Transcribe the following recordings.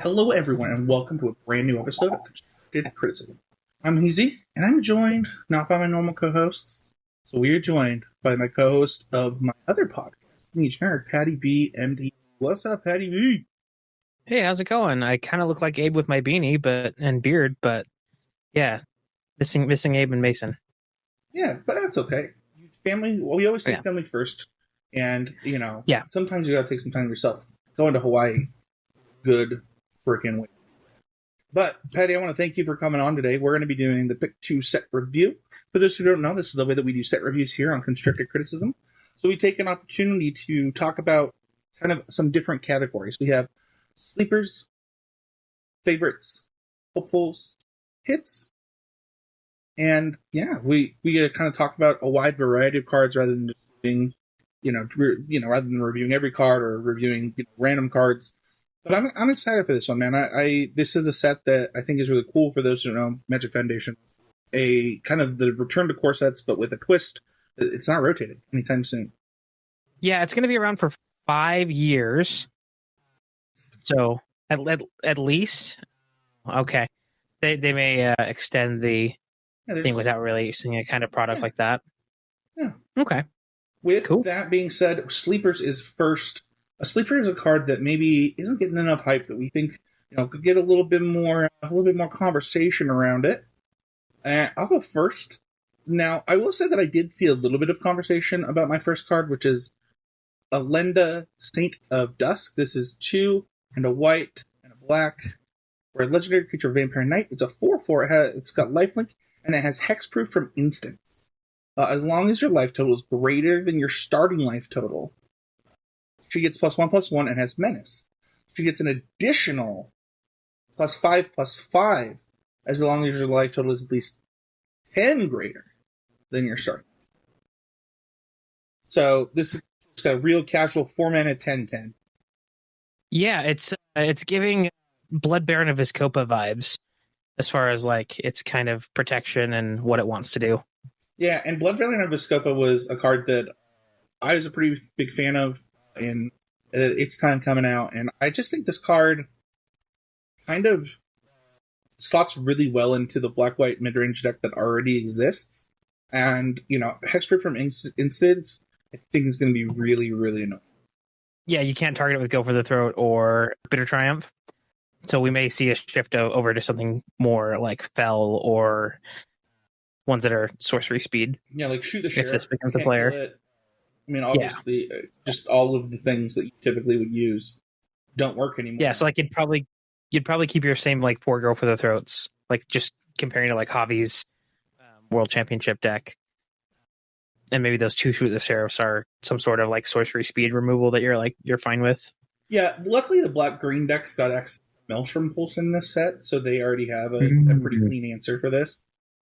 Hello, everyone, and welcome to a brand new episode of Constructed Criticism. I'm Heezy, and I'm joined not by my normal co-hosts. So we are joined by my co-host of my other podcast, Niche Nerd, Paddy B, MD. What's up, Paddy B? Hey, how's it going? I kind of look like Abe with my beanie, and beard, but yeah, missing Abe and Mason. Yeah, but that's okay. Family. Well, we always say Yeah. family first, and Yeah. sometimes you gotta take some time yourself. Going to Hawaii, good freaking way. But, Patty, I want to thank you for coming on today. We're going to be doing the Pick 2 set review. For those who don't know, this is the way that we do set reviews here on Constructed Criticism. So we take an opportunity to talk about kind of some different categories. We have sleepers, favorites, hopefuls, hits, and yeah, we kind of talk about a wide variety of cards rather than just being, rather than reviewing every card or reviewing random cards. But I'm excited for this one, man. I this is a set that I think is really cool for those who know Magic Foundation. A kind of the return to core sets, but with a twist. It's not rotated anytime soon. Yeah, it's going to be around for 5 years. So at least, okay, they may extend the thing without really seeing a kind of product like that. Yeah. Okay. With cool. that being said, Sleepers is first. A sleeper is a card that maybe isn't getting enough hype that we think could get a little bit more conversation around it. I'll go first. Now, I will say that I did see a little bit of conversation about my first card, which is Alenda, Saint of Dusk. This is 2 and a white and a black. For a legendary creature, Vampire Knight. It's a 4/4. It's got lifelink and it has hexproof from instant. As long as your life total is greater than your starting life total. She gets +1/+1 and has menace. She gets an additional +5/+5 as long as your life total is at least 10 greater than your starting. So this is just a real casual 4-mana 10/10. Yeah, it's giving Blood Baron of Vizkopa vibes as far as like its kind of protection and what it wants to do. Yeah, and Blood Baron of Vizkopa was a card that I was a pretty big fan of in its time coming out, and I just think this card kind of slots really well into the black-white mid-range deck that already exists. And, Hexproof from Instance, I think is going to be really, really annoying. Yeah, you can't target it with Go for the Throat or Bitter Triumph. So we may see a shift over to something more like Fell or ones that are sorcery speed. Yeah, like Shoot the Sheriff. If this becomes a player. I mean, obviously, just all of the things that you typically would use don't work anymore. Yeah, so like you'd probably keep your same like 4 Go for the Throats, like just comparing to like Javi's World Championship deck, and maybe those 2 Shoot the Sheriffs are some sort of like sorcery speed removal that you're fine with. Yeah, luckily the black-green deck's got X Maelstrom Pulse in this set, so they already have a pretty clean answer for this.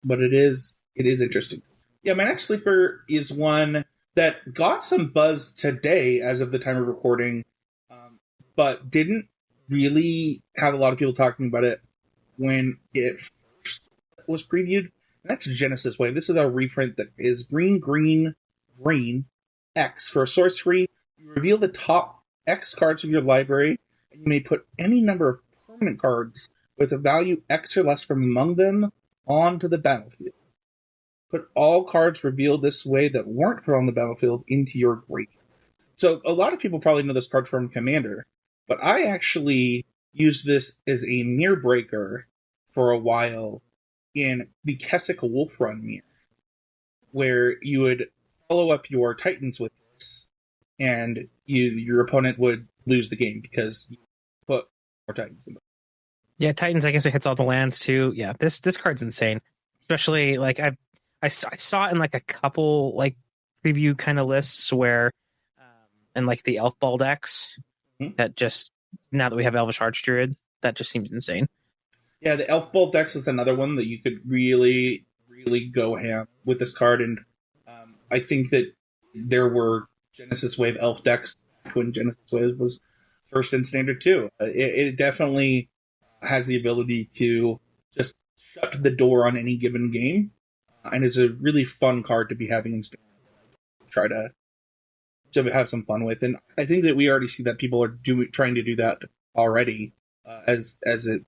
But it is interesting. Yeah, my next sleeper is one that got some buzz today as of the time of recording, but didn't really have a lot of people talking about it when it first was previewed. And that's Genesis Wave. This is a reprint that is green, green, green, X. For a sorcery, you reveal the top X cards of your library, and you may put any number of permanent cards with a value X or less from among them onto the battlefield. Put all cards revealed this way that weren't put on the battlefield into your graveyard. So a lot of people probably know this card from Commander, but I actually used this as a mirror breaker for a while in the Kessick Wolf Run mirror, where you would follow up your Titans with this, and your opponent would lose the game because you put more Titans in them. Yeah, Titans, I guess it hits all the lands too. Yeah, this card's insane. Especially like I saw it in like a couple like preview kind of lists where and like the Elf Ball decks that just now that we have Elvish Archdruid, that just seems insane. Yeah, the Elf Ball decks is another one that you could really, really go ham with this card, and I think that there were Genesis Wave Elf decks when Genesis Wave was first in Standard 2. It definitely has the ability to just shut the door on any given game, and is a really fun card to be having in Standard. Try to have some fun with, and I think that we already see that people are trying to do that already as it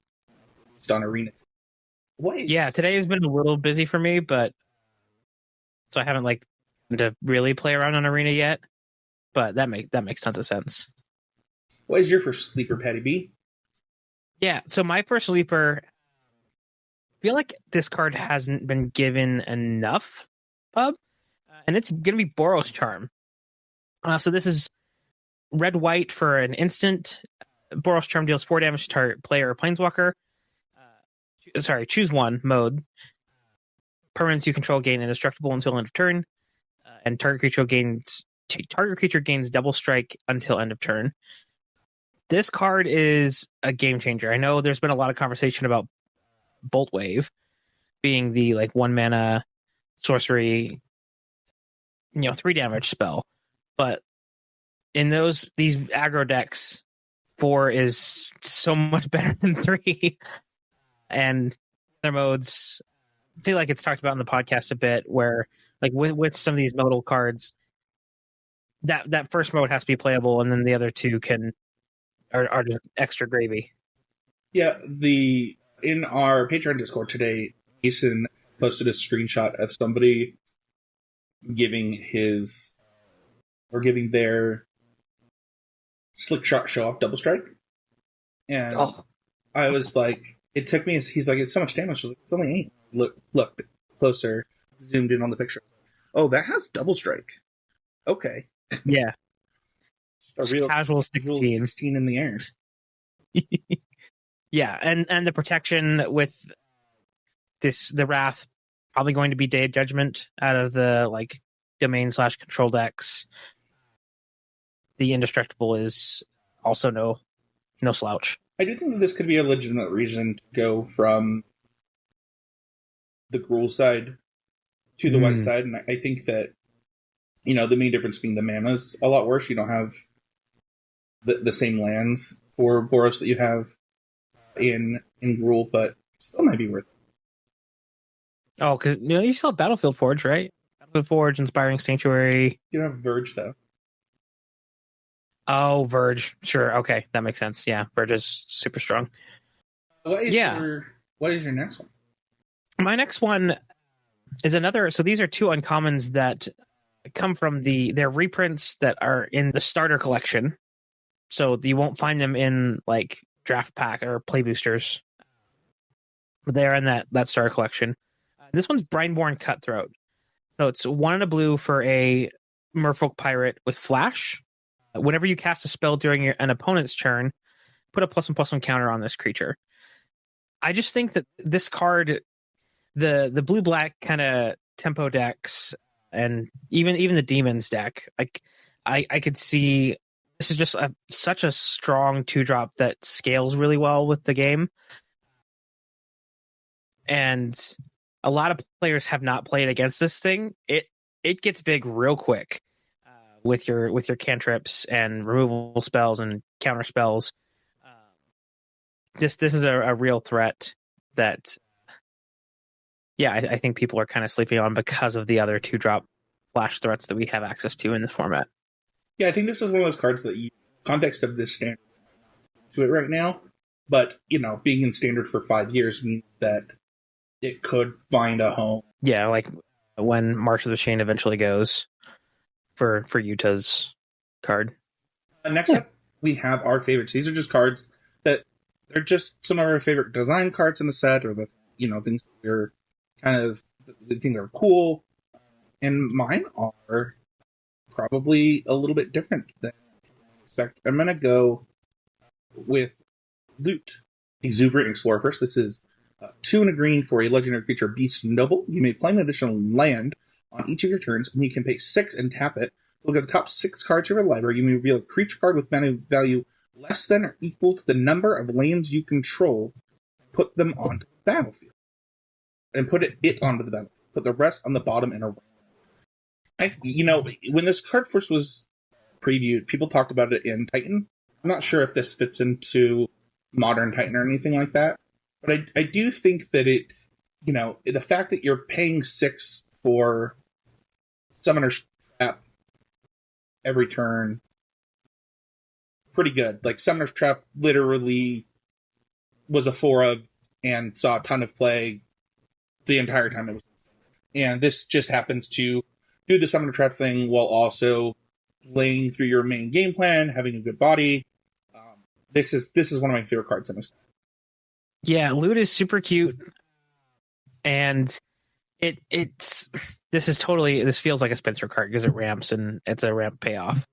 released on Arena. Wait, Yeah, today has been a little busy for me, but so I haven't like to really play around on Arena yet. But that makes tons of sense. what is your first sleeper, Paddy B? Yeah, so my first sleeper, I feel like this card hasn't been given enough pub, and it's going to be Boros Charm. So this is red white for an instant. Boros Charm deals 4 damage to target player or planeswalker. Choose one mode. Permanents you control gain indestructible until end of turn, and target creature gains double strike until end of turn. This card is a game changer. I know there's been a lot of conversation about Bolt Wave being the like 1 mana sorcery, 3 damage spell, but in these aggro decks, 4 is so much better than 3. And other modes, I feel like it's talked about in the podcast a bit, where like with some of these modal cards, that first mode has to be playable, and then the other two are just extra gravy. Yeah, in our Patreon Discord today, Mason posted a screenshot of somebody giving their Slick Shot Show Off double strike, and I was like, it took me. He's like, it's so much damage. I was like, it's only 8. Look closer, zoomed in on the picture. Oh, that has double strike. Okay, Yeah, a real casual 16 in the air. Yeah, and the protection with the Wrath probably going to be Day of Judgment out of the like domain/control decks. The Indestructible is also no slouch. I do think that this could be a legitimate reason to go from the Gruul side to the white side, and I think that the main difference being the mana's a lot worse. You don't have the same lands for Boros that you have in Gruul, but still might be worth it. Oh, because you still have Battlefield Forge, right? Battlefield Forge, Inspiring Sanctuary. You don't have Verge though. Oh, Verge. Sure. Okay, that makes sense. Yeah, Verge is super strong. What is your next one? My next one is another. So these are 2 uncommons that come from they're reprints that are in the starter collection. So you won't find them in like draft pack or play boosters. But they're in that starter collection. This one's Brineborn Cutthroat. So it's 1 and a blue for a Merfolk Pirate with Flash. Whenever you cast a spell during an opponent's turn, put a +1/+1 counter on this creature. I just think that this card, the blue-black kind of tempo decks, and even the Demons deck, like I could see this is just such a strong 2-drop that scales really well with the game. And a lot of players have not played against this thing. It gets big real quick with your cantrips and removal spells and counter spells. This is a real threat that, yeah, I think people are kind of sleeping on because of the other 2-drop flash threats that we have access to in this format. Yeah, I think this is one of those cards that context of this standard to it right now, but being in standard for 5 years means that it could find a home. Yeah, like when March of the Chain eventually goes for Utah's card. Next up, we have our favorites. These are just cards that they're just some of our favorite design cards in the set, or the things that we're kind of think are cool. And mine are probably a little bit different than I expect. I'm gonna go with Loot, Exuberant Explorer first. This is 2 and a green for a legendary creature, Beast Noble. You may play an additional land on each of your turns, and you can pay 6 and tap it. Look at the top 6 cards of your library. You may reveal a creature card with mana value less than or equal to the number of lands you control. Put them onto the battlefield. And put it onto the battlefield. Put the rest on the bottom and around. When this card first was previewed, people talked about it in Titan. I'm not sure if this fits into Modern Titan or anything like that. But I do think that it, the fact that you're paying 6 for Summoner's Trap every turn, pretty good. Like, Summoner's Trap literally was a 4 of and saw a ton of play the entire time it was. And this just happens to do the summoner trap thing while also laying through your main game plan, having a good body. This is one of my favorite cards in this. Yeah, loot is super cute, and it's this feels like a Spencer card because it ramps and it's a ramp payoff.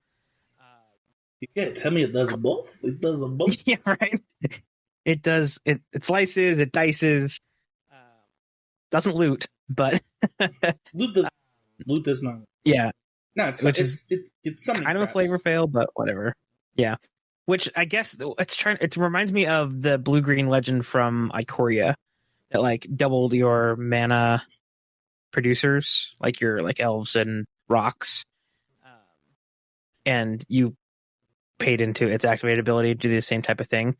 Yeah, tell me it does both. It does them both. Yeah, right. It does. It slices. It dices. Doesn't loot, but loot does not. Yeah, no, it's kind of a flavor fail, but whatever. Yeah, which I guess it reminds me of the blue green legend from Ikoria that like doubled your mana producers, like your like elves and rocks, and you paid into its activated ability to do the same type of thing.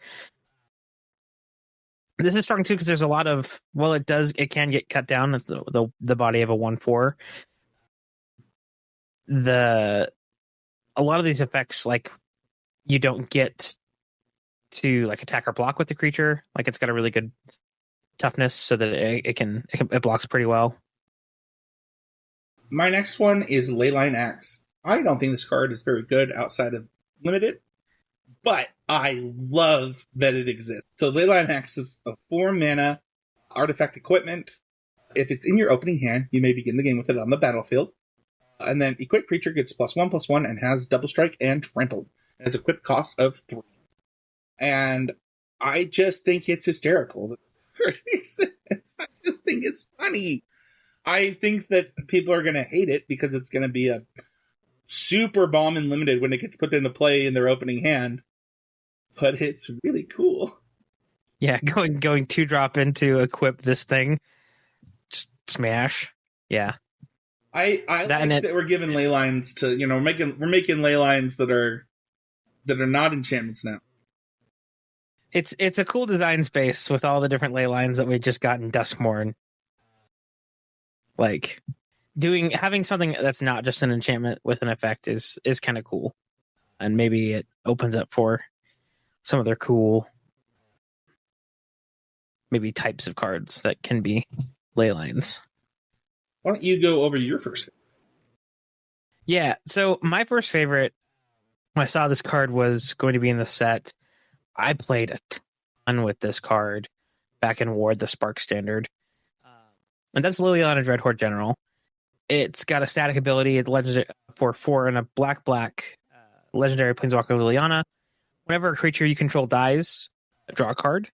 This is strong too because there's a lot of it can get cut down at the body of a 1/4. A lot of these effects, like, you don't get to like attack or block with the creature. Like, it's got a really good toughness so that it blocks pretty well. My next one is Leyline Axe. I don't think this card is very good outside of limited, but I love that it exists. So Leyline Axe is a 4 mana artifact equipment. If it's in your opening hand, you may begin the game with it on the battlefield. And then equipped creature gets +1/+1 and has double strike and trampled. It has a equipped cost of 3. And I just think it's hysterical. I just think it's funny. I think that people are going to hate it because it's going to be a super bomb and limited when it gets put into play in their opening hand. But it's really cool. Yeah, going 2-drop into equip this thing. Just smash. Yeah. I like that we're giving ley lines to, we're making ley lines that are not enchantments now. It's a cool design space with all the different ley lines that we just got in Duskmourn. Like, having something that's not just an enchantment with an effect is kind of cool, and maybe it opens up for some of their cool maybe types of cards that can be ley lines. Why don't you go over your first? Yeah, so my first favorite when I saw this card was going to be in the set. I played a ton with this card back in Ward, the Spark Standard. And that's Liliana Dreadhorde General. It's got a static ability. It's legendary for 4 and a black legendary Planeswalker Liliana. Whenever a creature you control dies, draw a card.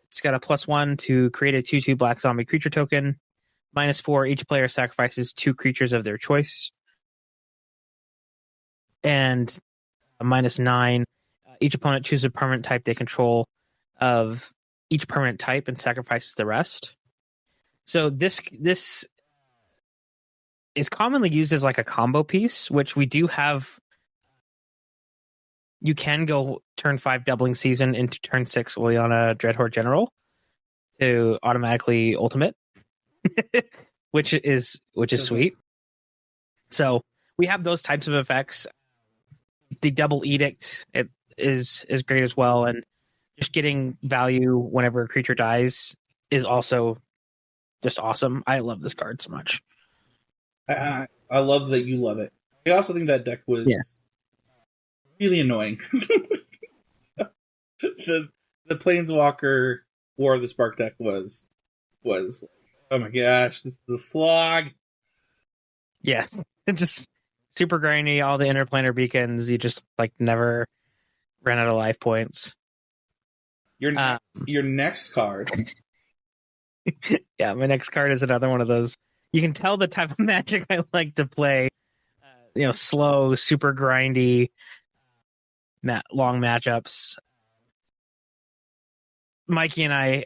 It's got a +1 to create a 2/2 black zombie creature token. -4, each player sacrifices 2 creatures of their choice. And a -9, each opponent chooses a permanent type they control of each permanent type and sacrifices the rest. So this is commonly used as like a combo piece, which we do have. You can go turn 5 doubling season into turn 6 Liliana Dreadhorde General to automatically ultimate, which is sweet. So we have those types of effects. The double edict is great as well, and just getting value whenever a creature dies is also just awesome. I love this card so much. I love that you love it. I also think that deck was really annoying. the Planeswalker War of the Spark deck was oh my gosh, this is a slog. Yeah, just super grindy. All the interplanar beacons, you just like never ran out of life points. Your next card. Yeah, my next card is another one of those. You can tell the type of Magic I like to play. Slow, super grindy, long matchups. Mikey and I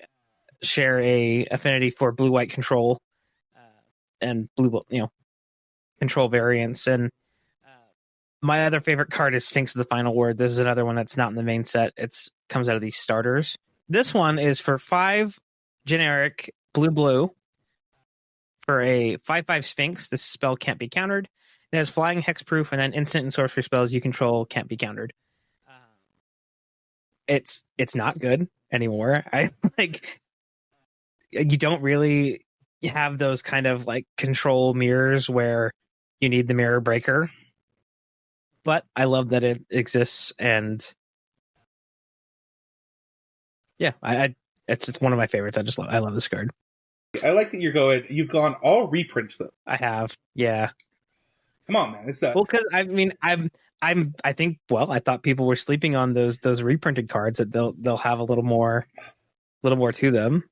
share a affinity for blue-white control and blue, control variants. And my other favorite card is Sphinx of the Final Word. This is another one that's not in the main set. It comes out of these starters. This one is for 5 generic blue for a 5/5 Sphinx. This spell can't be countered. It has flying, hexproof, and then instant and sorcery spells you control can't be countered. It's not good. anymore. I like you don't really have those kind of like control mirrors where you need the mirror breaker. But I love that it exists, and yeah, I it's one of my favorites. I love this card. I like that you've gone all reprints though. I have, yeah. Come on, man. It's that. Well, because I mean, I think, well, I thought people were sleeping on those reprinted cards that they'll have a little more to them.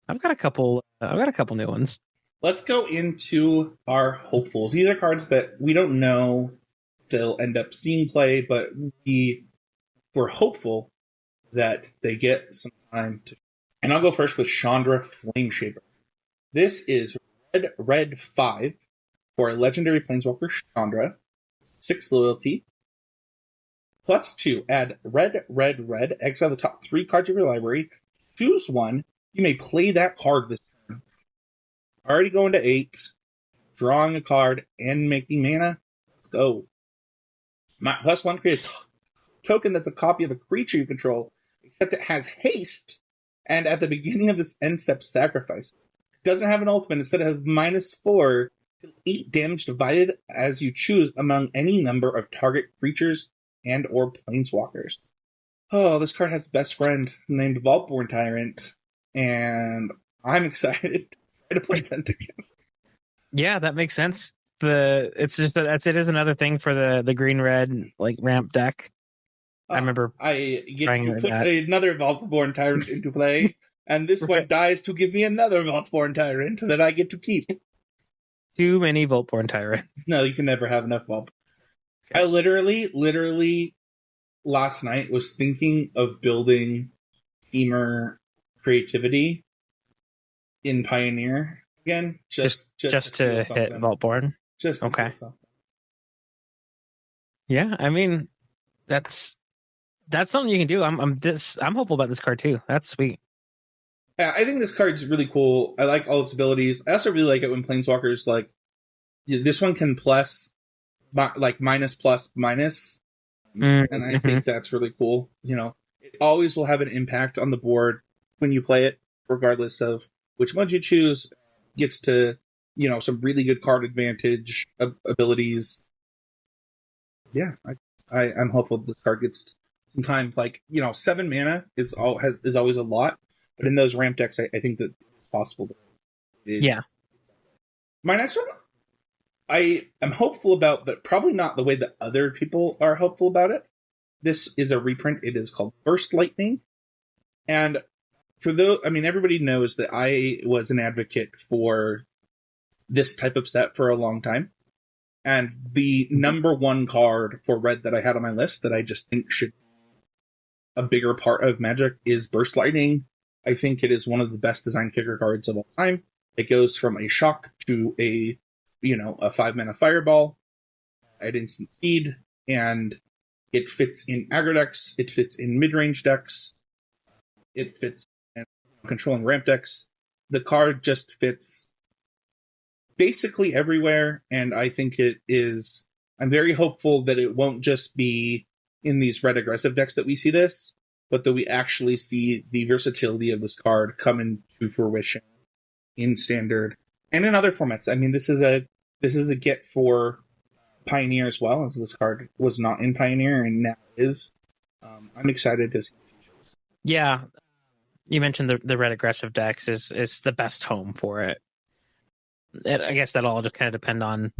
I've got a couple new ones. Let's go into our hopefuls. These are cards that we don't know if they'll end up seeing play, but we're hopeful that they get some time to. And I'll go first with Chandra Flameshaper. This is red 5 for a legendary Planeswalker Chandra, 6 loyalty. +2, add red, exile the top 3 cards of your library, choose one, you may play that card this turn. Already going to 8, drawing a card, and making mana. Let's go. +1, create a token that's a copy of a creature you control, except it has haste, and at the beginning of this end step, sacrifice. It doesn't have an ultimate, instead it has -4, 8 damage divided as you choose among any number of target creatures and or planeswalkers. Oh, this card has a best friend named Vaultborn Tyrant, and I'm excited to try to play that again. Yeah, that makes sense. It's just that it is another thing for the green red like ramp deck. I remember I get to put another Vaultborn Tyrant into play, and this one dies to give me another Vaultborn Tyrant that I get to keep. Too many Vaultborn Tyrant. No, you can never have enough Vault. Okay. I literally last night was thinking of building Teamer creativity in Pioneer again, just to hit Vaultborn. Just to okay. Yeah, I mean that's something you can do. I'm hopeful about this card too. That's sweet. Yeah, I think this card's really cool. I like all its abilities. I also really like it when Planeswalkers like this one can plus like minus, and I think that's really cool. You know, it always will have an impact on the board when you play it, regardless of which ones you choose. Gets to, you know, some really good card advantage abilities. Yeah, I'm hopeful this card gets some time. Like, you know, 7 mana is always a lot, but in those ramp decks, I think that it's possible. Yeah. My next one, I am hopeful about, but probably not the way that other people are hopeful about it. This is a reprint. It is called Burst Lightning. And everybody knows that I was an advocate for this type of set for a long time. And the number one card for red that I had on my list that I just think should be a bigger part of Magic is Burst Lightning. I think it is one of the best design kicker cards of all time. It goes from a shock to a 5-mana fireball at instant speed, and it fits in aggro decks, it fits in mid-range decks, it fits in controlling ramp decks. The card just fits basically everywhere, and I think I'm very hopeful that it won't just be in these red aggressive decks that we see this, but that we actually see the versatility of this card come into fruition in Standard and in other formats. I mean, this is a get for Pioneer as well, as this card was not in Pioneer and now is. I'm excited to see. Yeah, you mentioned the red aggressive decks is the best home for it. I guess that'll all just kind of depend on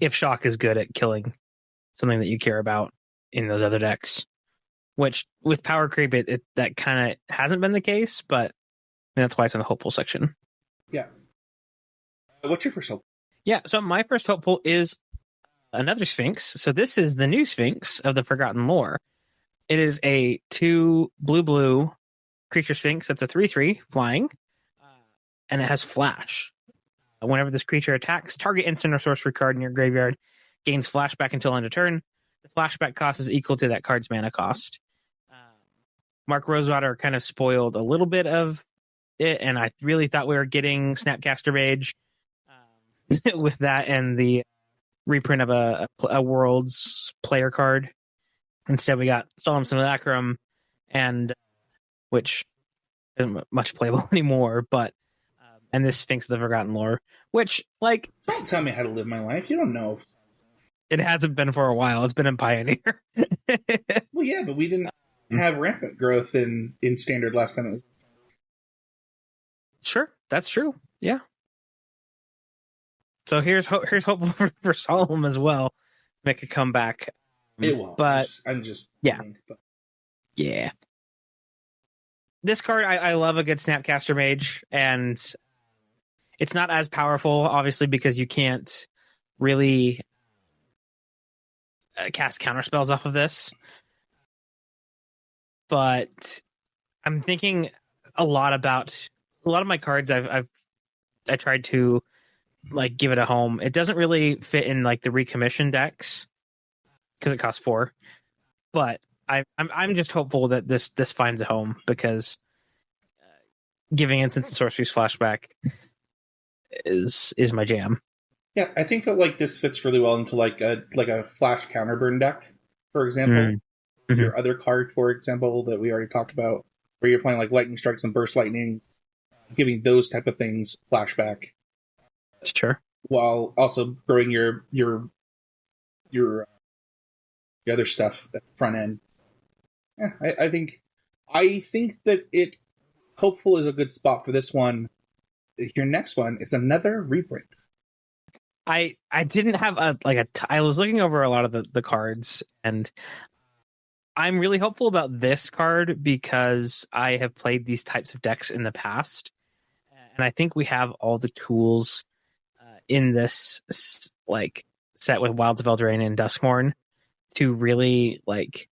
if Shock is good at killing something that you care about in those other decks. Which, with Power Creep, that kind of hasn't been the case, but that's why it's in the hopeful section. Yeah. What's your first hope? Yeah, so my first hopeful is another Sphinx. So this is the new Sphinx of the Forgotten Lore. It is a 2 blue creature Sphinx. That's a 3/3 flying, and it has Flash. Whenever this creature attacks, target instant or sorcery card in your graveyard gains flashback until end of turn. The flashback cost is equal to that card's mana cost. Mark Rosewater kind of spoiled a little bit of it, and I really thought we were getting Snapcaster Mage with that and the reprint of a Worlds player card. Instead, we got Solemn Simulacrum and which isn't much playable anymore, but and this Sphinx of the Forgotten Lore, which, like, don't tell me how to live my life. You don't know. It hasn't been for a while. It's been in Pioneer. Well, yeah, but we didn't have rampant growth in Standard last time it was. Sure, that's true. Yeah. So here's hopeful for Solemn as well. Make a comeback. It will, but I'm just yeah, yeah. This card, I love a good Snapcaster Mage, and it's not as powerful, obviously, because you can't really cast counter spells off of this. But I'm thinking a lot about a lot of my cards. I tried to like give it a home. It doesn't really fit in like the recommission decks because it costs 4. But I'm just hopeful that this finds a home, because giving Instant Sorcery's Flashback is my jam. Yeah, I think that like this fits really well into like a flash counterburn deck, for example. Mm-hmm. Your other card, for example, that we already talked about, where you're playing like lightning strikes and burst lightning, giving those type of things flashback. Sure. While also growing your other stuff at the front end. Yeah, I think that it hopeful is a good spot for this one. Your next one is another reprint. I didn't have I was looking over a lot of the cards, and I'm really hopeful about this card because I have played these types of decks in the past, and I think we have all the tools in this like set with Wilds of Eldraine and Duskmourn to really like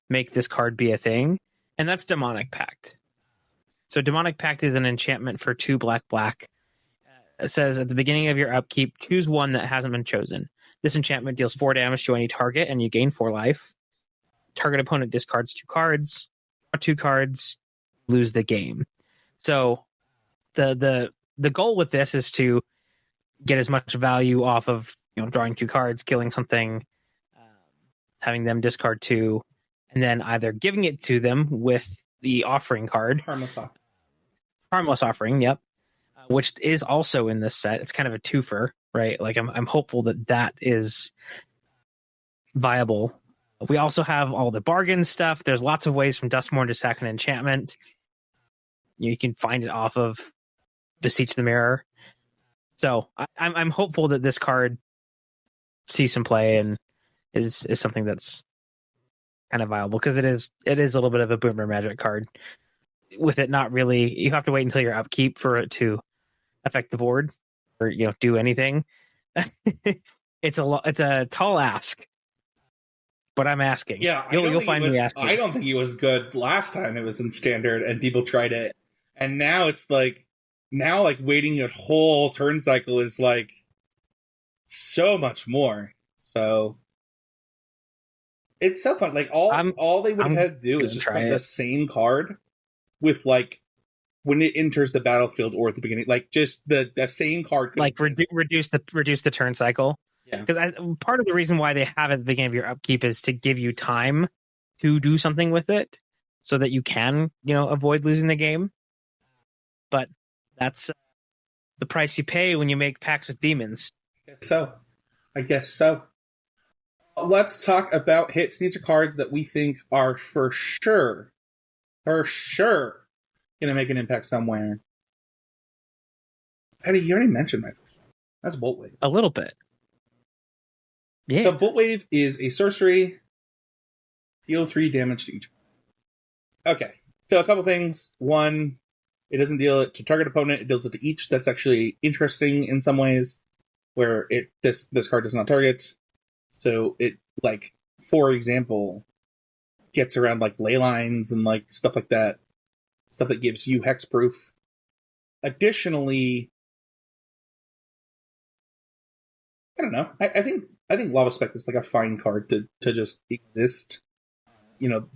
make this card be a thing, and that's Demonic Pact. So Demonic Pact is an enchantment for 2 black. It says at the beginning of your upkeep, choose one that hasn't been chosen. This enchantment deals 4 damage to any target, and you gain 4 life. Target opponent discards 2 cards. Draw 2 cards, lose the game. So the goal with this is to get as much value off of drawing 2 cards, killing something, having them discard 2, and then either giving it to them with the offering card. Harmless Offering, yep. Which is also in this set. It's kind of a twofer, right? Like I'm hopeful that is viable. We also have all the bargain stuff. There's lots of ways from Duskmourn to sack an enchantment. You can find it off of Beseech the Mirror. So I'm hopeful that this card sees some play and is something that's kind of viable, because it is a little bit of a boomer magic card. With it not really, you have to wait until your upkeep for it to affect the board or do anything. It's a tall ask, but I'm asking. Yeah, you'll find me asking. I don't think he was good last time it was in Standard and people tried it, and now it's like waiting a whole turn cycle is like so much more. So it's so fun. Like all they would have had to do is just put the same card with like when it enters the battlefield or at the beginning, like just the same card, like reduce the turn cycle. Yeah, because part of the reason why they have it at the beginning of your upkeep is to give you time to do something with it, so that you can avoid losing the game. But that's the price you pay when you make pacts with demons. I guess so. Let's talk about hits. These are cards that we think are for sure going to make an impact somewhere. Paddy, you already mentioned my first one. That's Bolt Wave. A little bit. Yeah. So Bolt Wave is a sorcery. Deal 3 damage to each. Okay. So a couple things. One, it doesn't deal it to target opponent. It deals it to each. That's actually interesting in some ways, where this card does not target. So it, like, for example, gets around like ley lines and like stuff like that. Stuff that gives you hexproof. Additionally, I don't know. I think Lava Spec is like a fine card to just exist.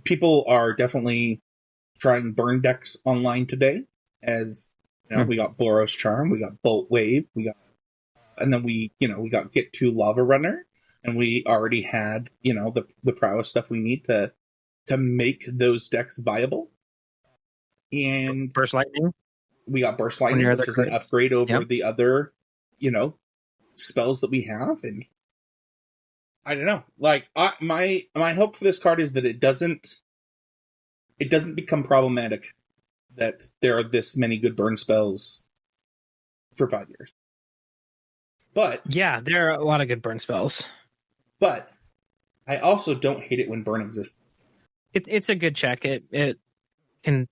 People are definitely trying burn decks online today. As we got Boros Charm, we got Bolt Wave, and then we got Get to Lava Runner, and we already had the prowess stuff we need to make those decks viable. and Burst Lightning. we got Burst One of Lightning, your which other is an cards. upgrade over Yep. the other, spells that we have. And I don't know. Like, my hope for this card is that it doesn't become problematic that there are this many good burn spells for 5 years. But Yeah, there are a lot of good burn spells. But I also don't hate it when burn exists. It's a good check. It can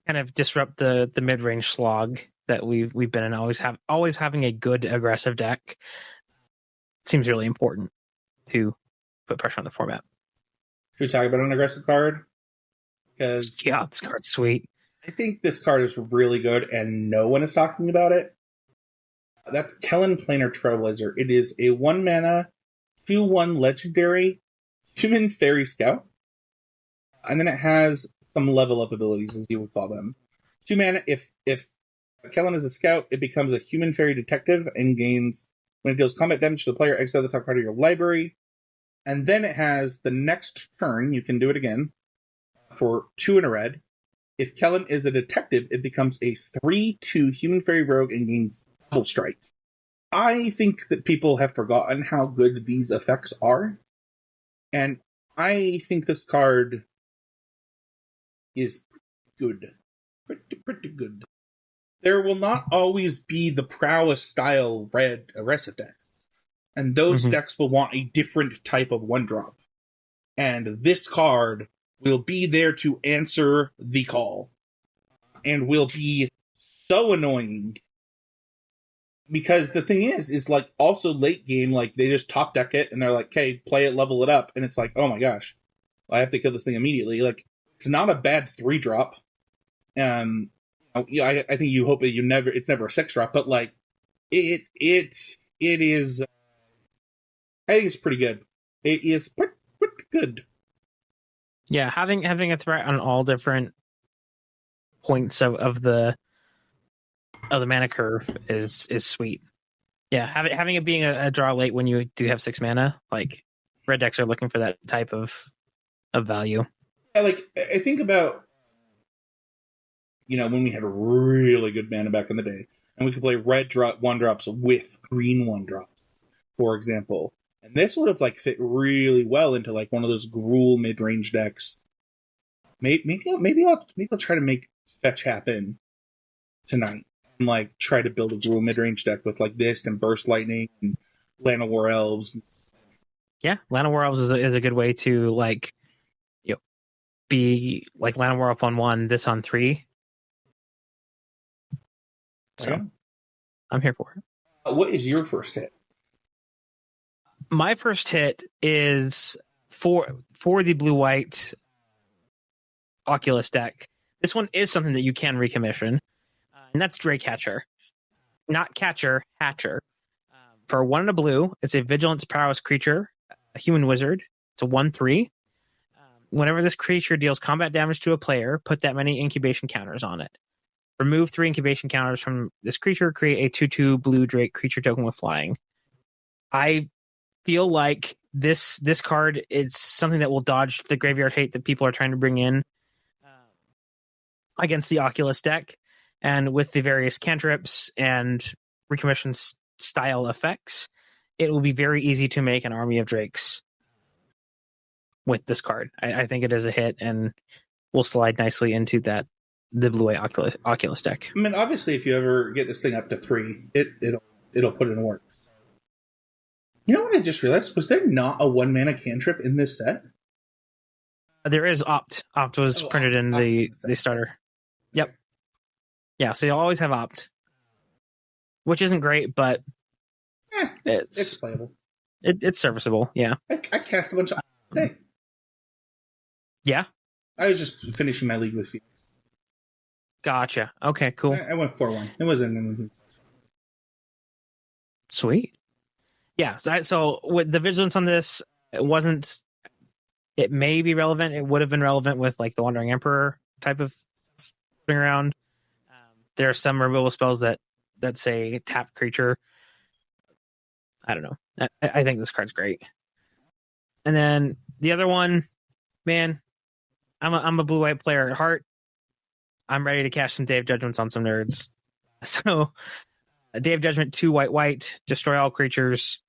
kind of disrupt the mid range slog that we've been in. Always having a good aggressive deck seems really important to put pressure on the format. Should we talk about an aggressive card? Because yeah, this card's sweet. I think this card is really good, and no one is talking about it. That's Kellen Planar Trailblazer. It is a 1-mana, 2/1 legendary human fairy scout. And then it has some level up abilities, as you would call them. 2 mana, if Kellen is a scout, it becomes a human fairy detective and gains, when it deals combat damage to the player, exile the top card of your library. And then it has the next turn, you can do it again, for 2 in a red. If Kellen is a detective, it becomes a 3/2 human fairy rogue and gains double strike. I think that people have forgotten how good these effects are. And I think this card is good. Pretty good. There will not always be the prowess style red aggressive decks. And those decks will want a different type of 1-drop. And this card will be there to answer the call. And will be so annoying. Because the thing is like, also late game, like, they just top deck it, and they're like, okay, play it, level it up, and it's like, oh my gosh, I have to kill this thing immediately. Like, it's not a bad 3-drop. I think you hope that it's never a 6-drop, but like, it is, I think it's pretty good. It is pretty good. Yeah, having a threat on all different points of the mana curve is sweet. Yeah, having it being a draw late when you do have 6 mana, like, red decks are looking for that type of value. Yeah, like, I think about, when we had really good mana back in the day, and we could play red 1-drops with green 1-drops, for example. And this would have, like, fit really well into, like, one of those Gruul mid-range decks. Maybe I'll try to make fetch happen tonight. And, like, try to build a Gruul mid-range deck with, like, this and Burst Lightning and Llanowar Elves. Yeah, Llanowar Elves is a good way to, like, be like Llanowar up on 1, this on 3. So, okay. I'm here for it. What is your first hit? My first hit is for the blue-white Oculus deck. This one is something that you can recommission, and that's Draycatcher. Not Catcher, Hatcher. For 1 and a blue, it's a Vigilance Prowess creature, a human wizard. It's a 1/3. Whenever this creature deals combat damage to a player, put that many incubation counters on it. Remove 3 incubation counters from this creature, create a 2/2 blue Drake creature token with flying. I feel like this card is something that will dodge the graveyard hate that people are trying to bring in against the Oculus deck. And with the various cantrips and recommission style effects, it will be very easy to make an army of Drakes with this card. I think it is a hit and will slide nicely into the blue-white Oculus deck. I mean, obviously, if you ever get this thing up to 3, it'll put it in work. You know what I just realized? Was there not a 1-mana cantrip in this set? There is Opt. Opt was printed in the starter. Yep. Yeah, so you'll always have Opt, which isn't great, but it's playable. It's serviceable, yeah. I cast a bunch of Opt today. Yeah? I was just finishing my league with Phoenix. Gotcha. Okay, cool. I went 4-1. It wasn't anything. Sweet. Yeah, so with the vigilance on this, it may be relevant. It would have been relevant with, like, the Wandering Emperor type of thing around. There are some removal spells that say tap creature. I don't know. I think this card's great. And then the other one, man, I'm a blue-white player at heart. I'm ready to cash some Day of Judgments on some nerds. So, Day of Judgment 2 white, destroy all creatures.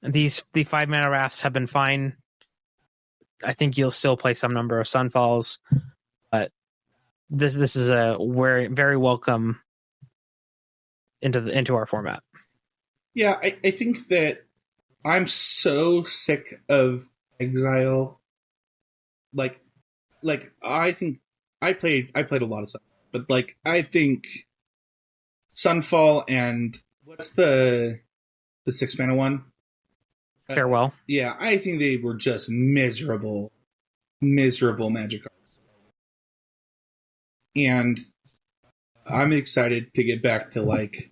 The 5-mana wraths have been fine. I think you'll still play some number of Sunfalls, but this is a very welcome into our format. Yeah, I think that I'm so sick of Exile. Like I think I played a lot of stuff, but like I think Sunfall and what's the 6-mana one? Farewell. Yeah, I think they were just miserable Magic cards. And I'm excited to get back to like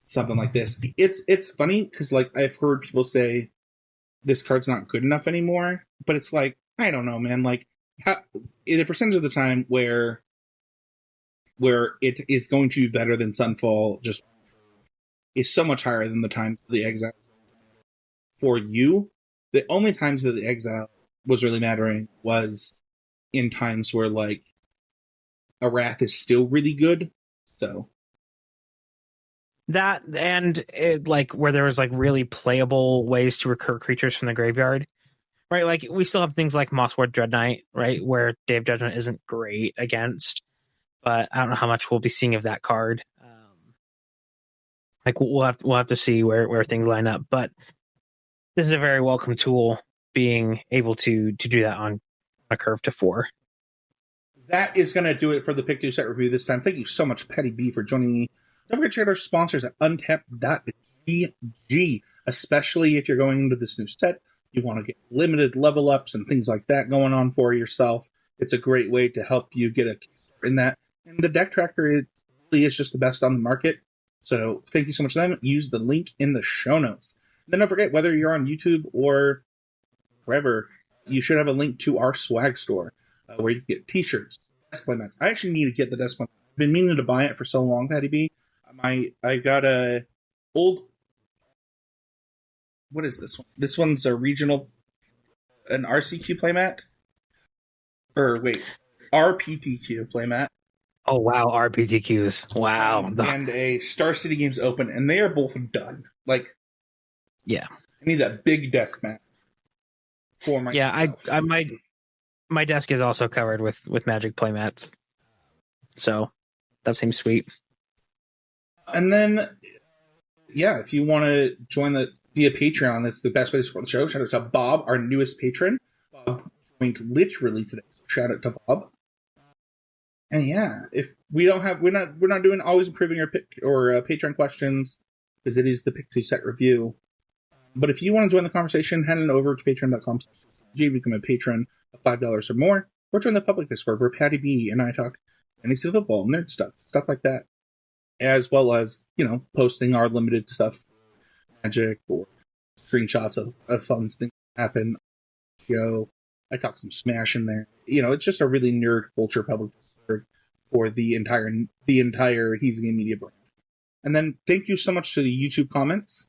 something like this. It's funny because like I've heard people say this card's not good enough anymore, but it's like I don't know, man. Like the percentage of the time where it is going to be better than Sunfall just is so much higher than the times the Exile. For you, the only times that the Exile was really mattering was in times where like a Wrath is still really good. So that and like where there was like really playable ways to recur creatures from the graveyard, right? Like we still have things like Mossword Dread Knight, right, where Day of Judgment isn't great against, but I don't know how much we'll be seeing of that card. Like we'll have to see where things line up, but this is a very welcome tool, being able to do that on a curve to 4. That is going to do it for the Pick 2 set review this time. Thank you so much, Paddy B, for joining me. Don't forget to check out our sponsors at untapped.gg, especially if you're going into this new set. You want to get limited level ups and things like that going on for yourself. It's a great way to help you get a in that. And the deck tracker really is just the best on the market. So thank you so much for them. Use the link in the show notes. And then don't forget, whether you're on YouTube or wherever, you should have a link to our swag store where you can get t-shirts, desk playmats. I actually need to get the desk playmat. I've been meaning to buy it for so long, Paddy B. I got a old. What is this one? This one's a regional, an RCQ playmat, or wait, RPTQ playmat. Oh wow, RPTQs! Wow, and a Star City Games Open, and they are both done. Like, yeah, I need that big desk mat for myself. Yeah, my desk is also covered with Magic playmats, so that seems sweet. And then, yeah, if you want to join via Patreon, that's the best way to support the show. Shout out to Bob, our newest patron. Bob joined literally today. So shout out to Bob. And yeah, if we're not doing always improving our pick or Patreon questions, because it is the Pick 2 set review. But if you want to join the conversation, head on over to patreon.com/CCG, become a patron of $5 or more, or join the public Discord where Paddy B and I talk NXT football, nerd stuff like that, as well as, posting our limited stuff, Magic, or screenshots of fun things that happen. I talk some Smash in there. It's just a really nerd culture public Discord for the entire Heezy Game Media brand. And then thank you so much to the YouTube comments.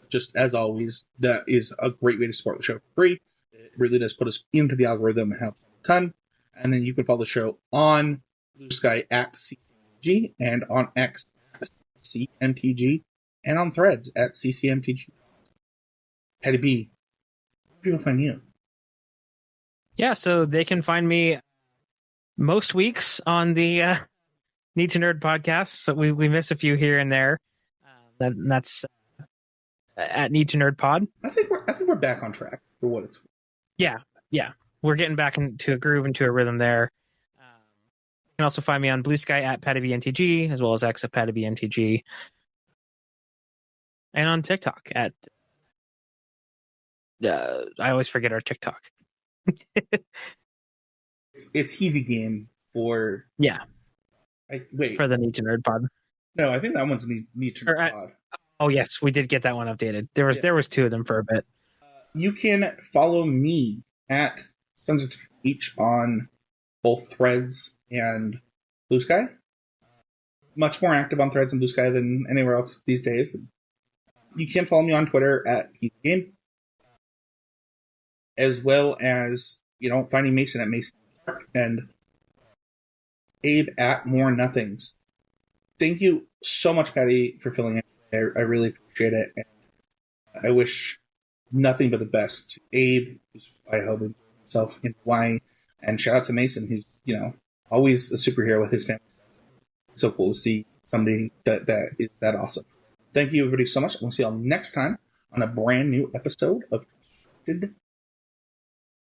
Just as always, that is a great way to support the show for free. It really does put us into the algorithm and helps a ton. And then you can follow the show on Blue Sky at CCMTG, and on X at CMTG, and on Threads at CCMTG. Paddy B, where do people find you? Yeah, so they can find me most weeks on the Need to Nerd podcast. So we miss a few here and there. That's at Need to Nerd Pod. I think we're back on track for what it's worth. Yeah, we're getting back into a groove, into a rhythm there. You can also find me on Blue Sky at Paddy B NTG, as well as X at Paddy B NTG, and on TikTok at. I always forget our TikTok. It's Heezy Game for for the Need to Nerd Pod. No, I think that one's Need to Nerd Pod. Oh yes, we did get that one updated. There was two of them for a bit. You can follow me at Sons of H on both Threads and Blue Sky. Much more active on Threads and Blue Sky than anywhere else these days. You can follow me on Twitter at Heezy Game, as well as finding Mason at Mason and Abe at More Nothings. Thank you so much, Paddy, for filling in. I really appreciate it. And I wish nothing but the best to Abe, who's I hope enjoying himself in Hawaii, and shout out to Mason, who's always a superhero with his family. It's so cool to see somebody that is that awesome. Thank you, everybody, so much. We'll see y'all next time on a brand new episode of Constructed